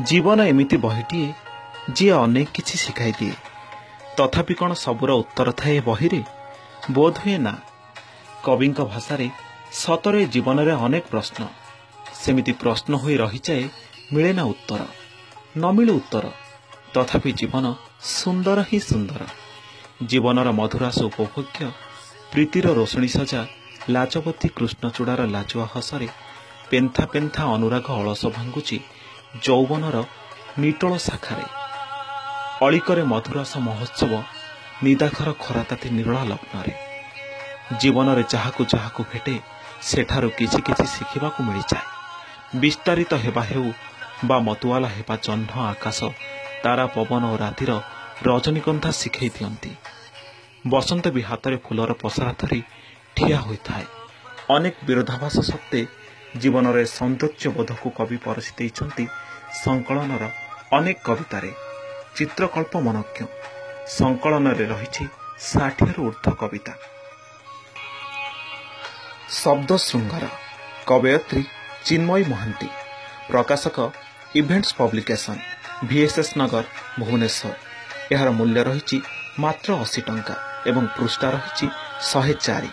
जीवन एमिति बहीटीए जी अनेक किछि शिखाई दिए। तथापि कौन सबुर उत्तर थाए बहिरे? बोध हुए ना। कविंक भाषारे सतरे जीवन रे अनेक प्रश्न सेमिति प्रश्न होई रही जाए, मिले ना उत्तर, न मिले उत्तर। तथापि जीवन सुंदर ही सुंदर। जीवनर मधुरास उपभोग्य, प्रीतिर रोषणी सजा लाजवती कृष्णचूड़ार लाजुआ हसरे पेन्था पेन्था अनुराग अलस भांगुची यौवनर निटोल शाखारे। अलिकरे मधुरस महोत्सव निदाखर खराताती निरला लग्नरे। जीवन रे जाहाकु जाहाकु भेटे सेठारु किछि किछि शिखिबाकु मिली जाए। विस्तारित हेबा हेउ बा मतुआला हेबा जह्न आकाश, तारा पवन और रातिर रजनीगंधा शिखई दियंती। बसंत भी हाथ फूलर पसरा धरी ठिया होइथाए। अनेक विरोधाभास सत्ते जीवन रे सौंदर्य बोध को कवि परसी देइछंती संकलनर अनेक कवितारे। चित्रकल्प मनज्ञ संकलन रे रहिछि 60 रु ऊर्ध्व कविता। शब्द श्रृंगार कवयत्री चिन्मयी महांती। प्रकाशक इवेंट्स पब्लिकेशन, VSS नगर, भुवनेश्वर। यार मूल्य रही मात्र 80 टंका एवं पृष्ठा रही 104।